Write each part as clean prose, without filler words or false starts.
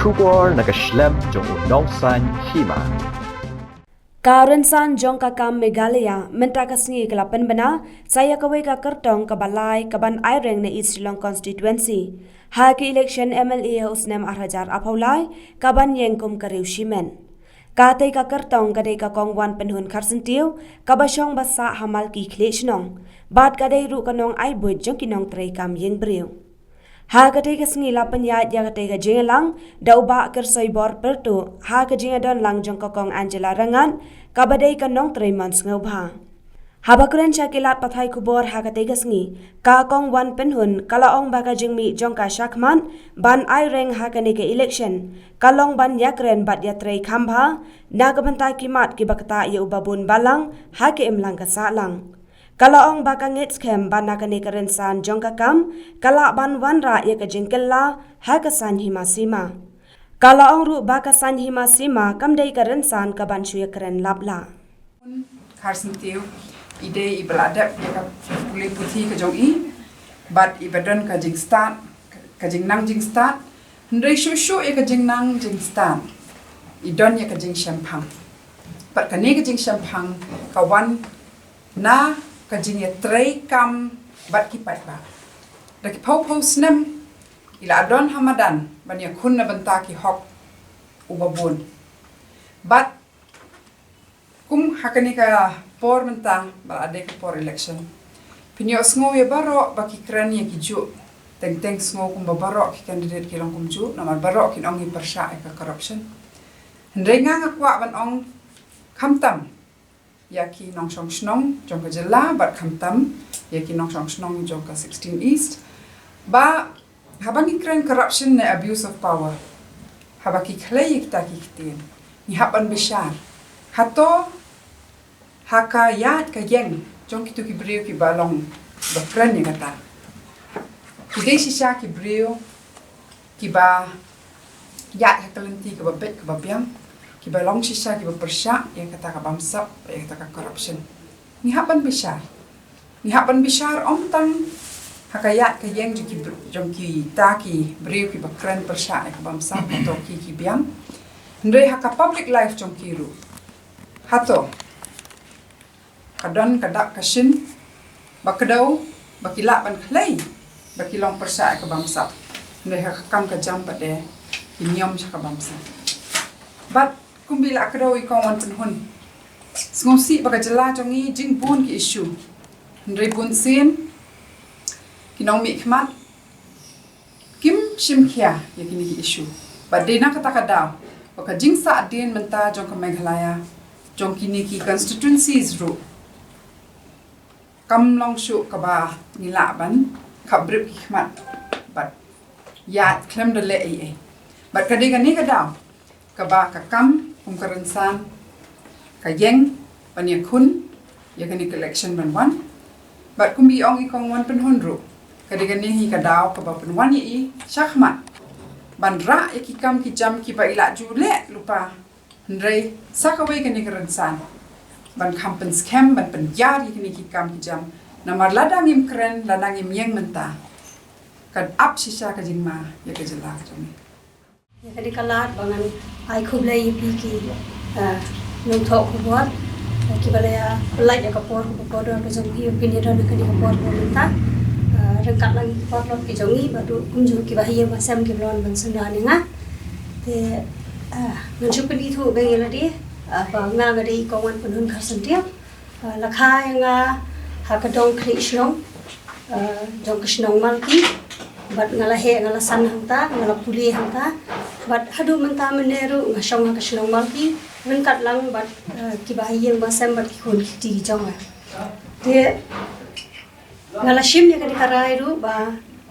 Kubor nakaslem jong unongsan hima. Karensan jong kakam Meghalaya mentakasngi kelapan bena saya kawai ka kertong ke balai kaban aireng na East Long constituency haki election MLA usnem arhajar apaulai kaban yengkum kariushimen katai ka kertong kadai ka kongwan penhun karsentiu kabasyong basa hamal ki klechnong bat kadai ru kanong aibut jong kinong trei kam yeng breu ha kadai ka sngi lapan ya kadai ka jengelang dauba kersoi bor pertu ha ka jengadon lang jong kokong Angela Rangan kabadai ka nong trei months ngobha habakren shakilat pathai kubor ha kadai ka sngi ka kong wan penhun kalaong baka jingmi jong ka shakman ban ai reng ha ka ke election kalong ban yakren bat ya trei khambha na ka bantai kimat ki bakta ye ubabun balang ha ke imlang ka salang Kalaong baka ngits kem ban na kane karensan jong kakam kala ban wanra ye ka jingkella ha ka san himasima kalaong ru baka san himasima kam dei karensan ka ban shuye keren labla Karsentiu ide ibaladap ya ka pulih putih ka jong i bat ibadan ka jing start ka jing nang jing start ndrei shu ya ka jing nang jing start idon ya ka jing shampang bat kane ka jing shampang ka wan na ka jing ya trei kam bat ki pat ba dak pau snem ila adon hamadan ban ya kun na banta ki hok ubabun bat kum hakani ka por banta ba ade ka por election pinyo sngo ya baro ba ki kran ya ki ju teng sngo kum ba baro ki candidate ki long kum ju na mar baro ki ong i persya ka corruption ndrenga nga kwa ban ong khamtam ya ki nong shong snong jong ka jela bat khamtam ya ki nong shong snong jong ka 16 east ba habang ikren corruption na abuse of power habaki khlei ta ki ktin ni haban bishar hato haka yat ka yeng jong ki tu ki breu ki balong ba kran ni kata ki dei shisha ki breu ki ba yat ka kalenti ka ba bet ka ba biang ki balong shisha ki ba persya yang kata ka bamsap yang kata ka corruption ni haban bishar om tang hakayat ka yeng jong ki ta ki breu ki bakran persya ka bamsap to ki biang ndre haka public life jong ki ru hato kadon kadak kashin bakadau bakila ban khlei bakilong persya ka bamsap ndre haka kam ka jam pade ki niom ka bamsap bat kumbila akro I kawan penhun ngosi baka jela jongi jing bun ki issue ndre bun sin kinong mi khmat kim shimkhia ya kini ki issue badena kata kada baka jing sa adin menta jong ka Meghalaya jong kini ki constituencies ru kam long shu ka ba nila ban khabrip ki khmat bat ya klem de le ai bat kadega ni kada ka ba ka kam karensan ka yeng pania kun ya kani collection ban wan bat kumbi ong I kong wan penhun ru kadega ni hi ka daw ka ba penwan I shakmat ban ra ya ki kam ki jam ki ba ila jule lupa ndrei sakawai kani karensan ban kampen scam ban penjar kini ki kam ki jam namar ladang im kren ladang im yeng menta kad ap sisa ka jingma ya ka jela ka jami ya kadi kalat bangan ai khublai pi ki nung thok khubot ki balaya pelai ya kapor do ka jong hi opinion do kadi kapor bonta rengkat lagi kapor lo ki jongi badu kunju ki bahia masam ki blon ban sundani nga te nunjuk pedi thu beng eladi ba nga gadi kongwan penhun khasentia lakha nga hakadong krishnong jong krishnong malki bat ngala he ngala san hangta ngala puli hangta bat hadu menta meneru ngasong ka shlong malki rengkat lang bat ki bahiyeng basam bat ki khon ti jong te ngala shim ya kadi karai ru ba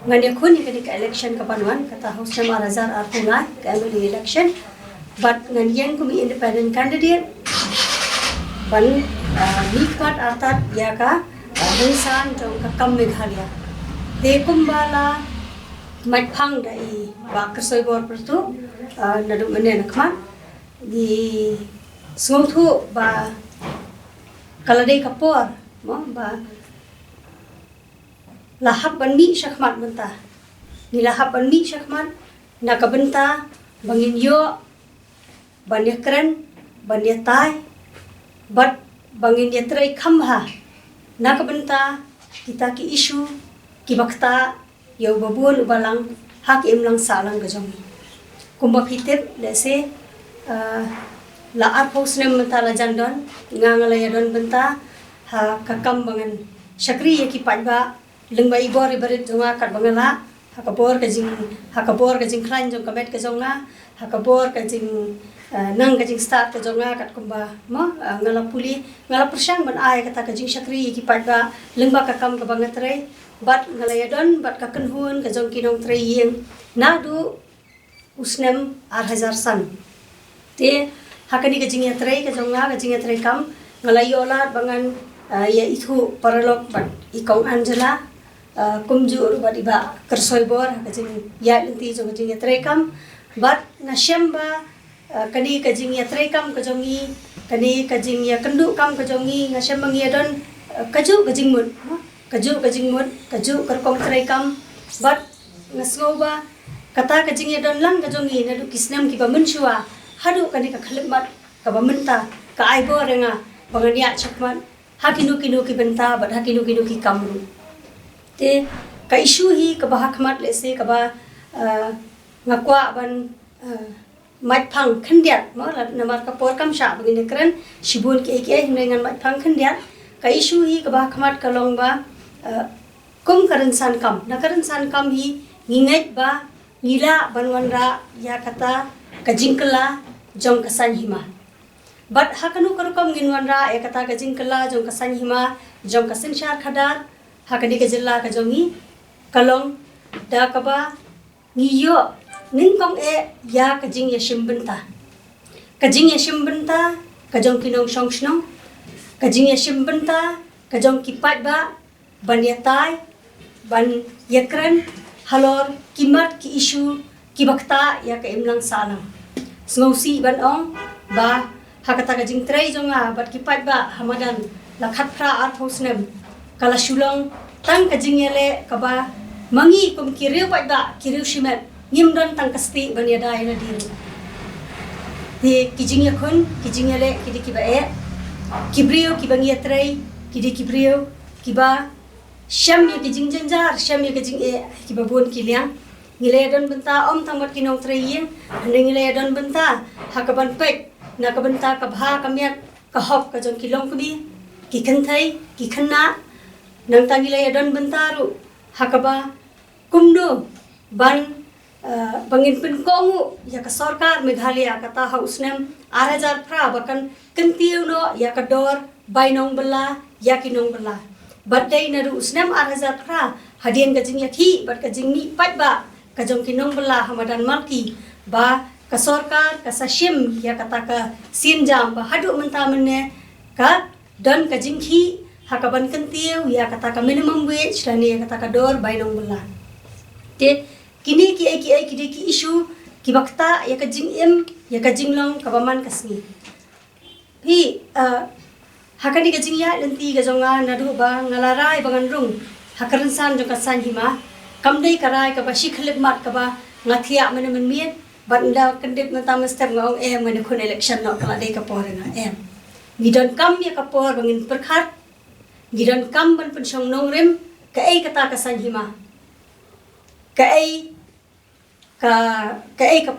ngani khon ya kadi ka election ka banwan kata house marazar artunga ka MLA election but nganyeng kumi independent candidate ban nikmat atat ya ka rinsan jong ka kam Meghalaya de kumbala mai phang dai ba kersoi bor pertu nadu menen khmat di sungthu ba kaladai kapor mo ba lahap ban mi shakmat benta ni lahap ban mi shakmat na kabenta bangin yo banyak keren banyak tai but bangin ya trai khamha nak benta kita ki isu ki bakta yo babul balang hak imlang salang gajong kumba pitep lese la arpos nem menta la jandon ngangala ya don benta ha kakam bangan syakri ya ki pajba lengba ibor ibarit jonga kat bangala hakabor ka jing klan jong kamet ka jonga hakabor ka jing nang ka jing start ka jonga kat kumba mo ngala puli ngala persang ban ay kata ka jing syakri ki pajba lengba kakam ka bangatrai bat ngala ya don bat ka kenhun ka jong kinong trai yeng nadu usnem 8000 san te hakani ka jing ya trai ka jonga ka jing ya trai kam ngala yola bangan ya itu paralog bat ikong Angela kumju bat iba kersoy bor ka jing ya lenti jong ka jing ya trai kam bat na syamba kani ka jing ya trai kam ka jongi kani ka jing ya kendu kam ka jongi ngasem mangi don kaju ka jing mut kaju kerkong trai kam bat ngasgoba kata ka jing ya don lang ka jongi na du kisnam ki ba menshua hadu kani ka khalmat ka ba menta ka ai bo renga bangania chakman hakinu ki benta bat hakinu ki kamru te ka isu hi ka ba hakmat lese ka ba ngakwa ban mat phang khandiat mo la namar ka por kam sha bangin kran shibun ke hinengan mat phang khandiat ka isu hi ka ba hakmat ka long ba kum karan san kam na karan san kam hi ngingai ba ngila banwanra ya kata ka jingkala jong kasan hima but hakanu karukom ginwanra ya kata ka jingkala jong kasan hima jong kasin shar khadat hakani ka jilla ka jongi kalong da ka ba ngiyo ningkong ya kajing ya shimbenta kajing ya shimbenta kajong kinong shongshnong kajing ya shimbenta kajong kipat ba ban yatai ban yakran halor kimat ki isu ki bakta ya ka imlang salang sngosi ban ong ba hakata kajing trai jonga bat kipat ba hamadan lakhat pra ar hosnem kala shulong tang kajing yele ka ba mangi kum kiriu pat ba kiriu shimet ngimdan tang kasti bania dai na dir ti kijing ya khun kijing ya le kidi kiba kibriyo kibang ya trai kidi kibriyo kiba syam ya kijing janjar syam ya kijing kiba bon kiliang ngile don benta om tangmat kinong trai yin ngile don benta hakaban pek na ka benta ka bha kamyat ka hop ka jon kilong kubi ki khanthai ki khanna nang tangile don benta ru hakaba kumdo ban bangin penkongu ya ka sarkar Meghalaya kata hausnem 8000 pra bahkan kentiu no ya ka dor bainong bela ya kinong bela badai na ru usnem 8000 pra hadien ka jing ya thi bat ka jing ni pat ba ka jong kinong bela hamadan malki ba ka sarkar ka sashim ya kata ka sinjam ba hadu menta menne ka dan ka jing khi hakaban kentiu ya kata ka minimum wage lani ya kata ka dor bainong bela te kini ki isu ki bakta ya ka jing ya ka jing long ka baman kasni hi hakani ka jing ya lenti ga jonga nadu ba ngalarai bangan rung hakaran san jong ka san hima kamdei karai ka ba shikhlek mat ka ba ngathia men mien banda kendip mata mester ngong men khun election no kala dei ka por na gidon kam ya ka por bangin perkhat gidon kam ban pensong nongrem ka kata ka san hima ka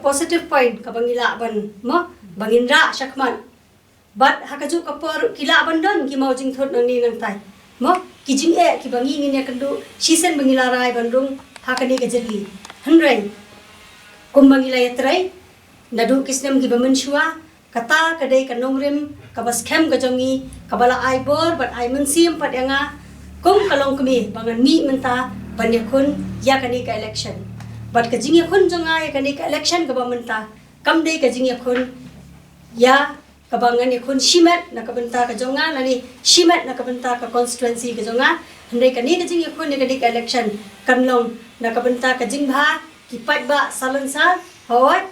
positive point ka bangila ban mo bangin ra syakman bat hakaju ka por kila ban don ki mau jing thot nang ni nang tai mo ki jing ki bangi ni ne kandu sisen bangila rai bandung hakani ka jeli hanreng kum bangila yatrai nadu kisnem ki bamen shua kata kadai ka nongrem ka bas khem ka jongi ka bala ai bor bat ai mensim pat yanga kum kalong kemi bangan mi menta banyakun ya kani ka election bat ka jing yakun jonga ya kani ka election ka bamenta kamdei ka jing yakun ya ka bangan yakun shimet na ka benta ka jonga nani shimet na ka benta ka constituency ka jonga handai kani ka jing yakun ya kani ka election kanlong na ka benta ka jing bha ki pat ba salon sal hawat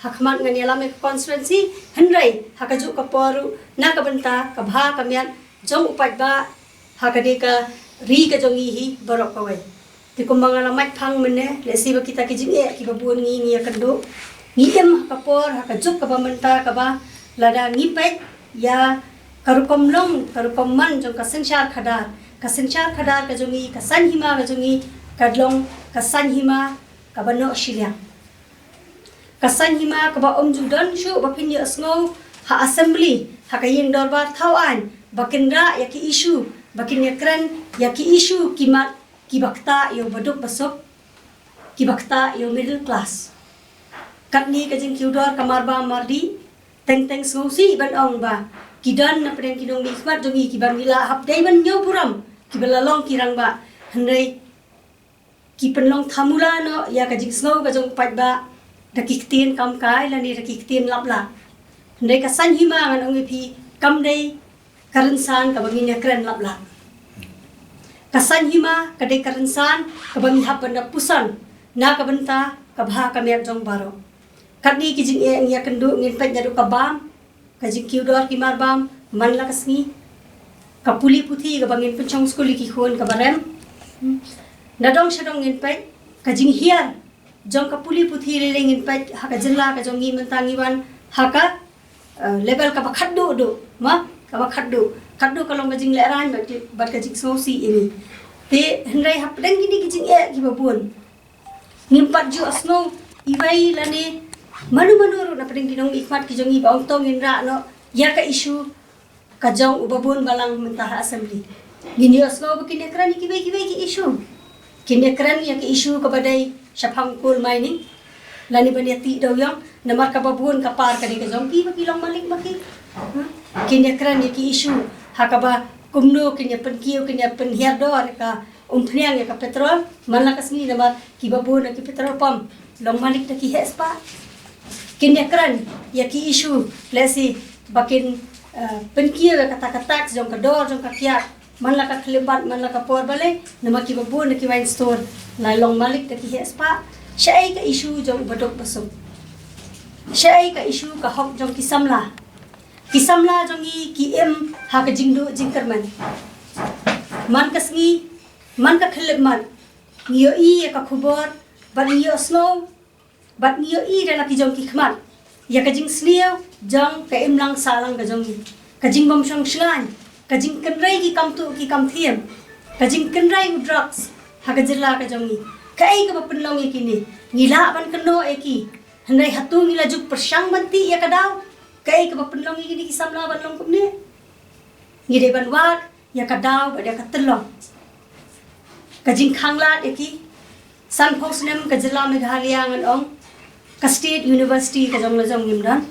hakmat ngani alame constituency handai hakaju ka poru na ka benta ka bha kamyan jong upat ba hakade ka ri ka jongi hi barok kawai ti kumbang ala mat phang mene le siba kita ki jing ki babun ngi kandu ngiem kapor hakajuk kaba menta kaba lada ngipek ya karukom long karukom man jong kasensyar khadar ka jongi kasan hima ka jongi kadlong kasan hima kabano shilyang kasan hima kaba omjudan shu bapin ya sngo ha assembly hakayin dorbar thawan bakinra yaki issue bakin yakran yaki issue kimat kibakta yo baduk basok kibakta yo middle class katni kajing kiudor kamarba mardi teng ngosi ban ong ba kidan na preng kinong ni khmat jongi kiban gila hap dai ban nyo puram kibala long kirang ba hnrei kipenlong thamula no ya kajing snow kajong pat ba dakiktin kam kai lani dakiktin lapla hnrei kasan hima ngan ong pi kam dei karensan kabangin yakran lapla kasan hima kadai karensan kabangi hap banda pusan na kabenta kabha kamer jong baro kadni kijing e ngia kendu ngin pet jadu kabam kajing kiudor kimar bam manla kasni kapuli puthi kabangin pencong skuli ki khon kabarem nadong shadong ngin pet kajing hiar jong kapuli puthi le ngin pet haka jilla ka jong ngi mentangi wan haka level ka bakhaddu do ma ka bakhaddu kalong kajing le ran bat kajing sosi ini te hendrai hap deng gini kijing e ki babun ngimpat ju asno iwai lane manu na pedeng dinong ikmat ki jongi ba ontong indra no ya ka issue ka jong ubabun balang mentah assembly gini asno bikin ekran ki issue kin ekran ya ki issue ka badai syapang kul mining lani baniati daw yang namar ka babun ka par ka di ka jong ki bakilong malik baki kin ekran ya ki issue hakaba kumno kin ya penkiu kin ya penhiardor ka umpniang ya ka petrol malakas ni namar ki babun ki petrol pump long malik na ki hespa kinyakran ya ki issue lesi bakin penkia kata-kata jong kador jong kakiak man la ka khlebat man la ka por bale nama ki babun ki wine store la long malik ta ki hespa shai ka issue jong badok basuk shai ka issue ka hok jong ki samla jong ki em ha ka jingdu jingkerman man kasngi man ka khlebat ngiyo i ka khubor ban ngiyo snow bat niyo i dala ki jong ki khmat ya kajing slieu jong ka imlang salang ka jong kajing bom shang shlan kajing kanrai ki kam tu ki kam thiem kajing kanrai drugs ha ka jilla ka jong kai ka bapun long kini ngila ban keno eki hnai hatu ngila juk persang banti ya kadaw kai ka bapun long kini ki samla ban long kumne ngide ban wat ya kadaw ba ya katelong kajing khanglat eki san phosnem ka jilla meghalaya ngan ong ka state university ka jong ngimdan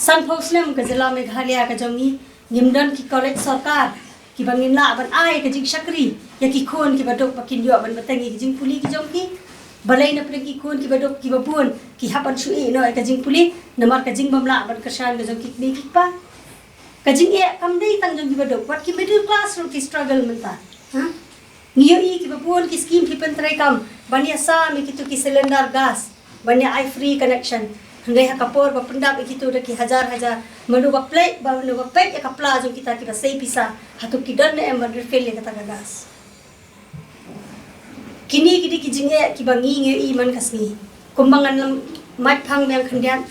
san phosnem ka jilla meghalaya ka jongi ngimdan ki college sarkar ki bangin la ban ai ka jing shakri ya ki khon ki badok bakin yo ban batangi ki jing puli ki jong ki balai na pre ki khon ki badok ki babun ki hapan sui no ka jing puli namar ka jing bamla ban kashan ka jong ki ni ki pa ka jing e kam dei tang jong ki badok wat ki middle class ro ki struggle menta ha niyo i ki babun ki scheme ki pentrai kam bania sa mi ki tu ki cylinder gas banya I free connection hendai hakapor ba pendap ikitu daki hajar manu ba plate ba manu ba pek ya kapla jong kita kita sei pisa hatu kidan na em refill ya kata gas kini kidi kijinge ki bangi nge i man kasni kumbangan lam mat phang meng khandian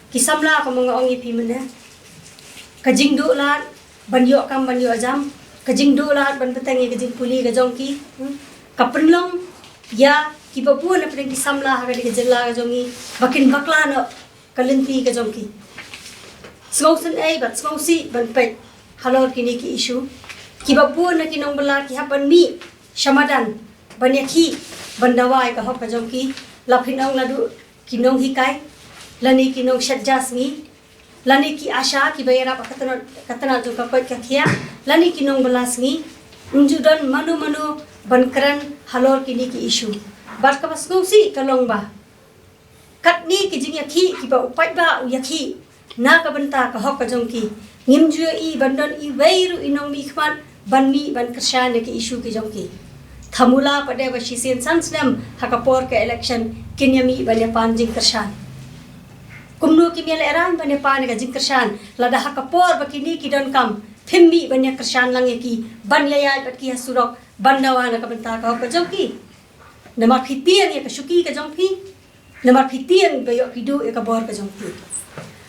ki samla ko mga ong ipi mena kajing du lat banyo kam banyo jam kajing du lat ban petangi kajing puli ka jong ki kapenlong ya ki babun na pedeng ki samla ha ka jella ka jongi bakin bakla no kalenti ka jongki snowsen ai bat snowsi ban pe halor kini ki issue ki babun na kinong bala ki hapan mi shamadan banyaki bandawai ka hok ka jongki lapinong ladu kinong hikai lani kinong shadjasngi lani ki asha ki bayara katana jo ka koi ka khia lani kinong balasngi unjudan manu bankran halor kini ki issue bat ka basngusi kalong ba katni ki jing yakhi ki ba upai ba yakhi na ka banta ka hok ka jongki ngimju i bandon i weiru inong mi khmat banmi ban krishan ki issue ki jongki thamula pade ba shisen sansnem hakapor ka election kinyami bane panjing krishan kumnu ki mele ran bane pan ka jing krishan lada hakapor ba kini ki don kam thimmi bane krishan lang ki ban yaya pat ki hasurok bandawa na ka banta ka hok ka jongki nama khitian ya ka shuki ka jongki Namar pitiang bayo pidu e ka bor ka jong pi.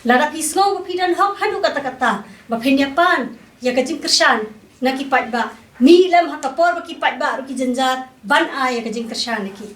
Lara pisngong ba pidan hok hadu kata-kata ba penyapan ya ka jing kersan na ki pat ba ni lam ha kapor ba ki pat ba ru ki janjat ban a ya ka jing kersan ki.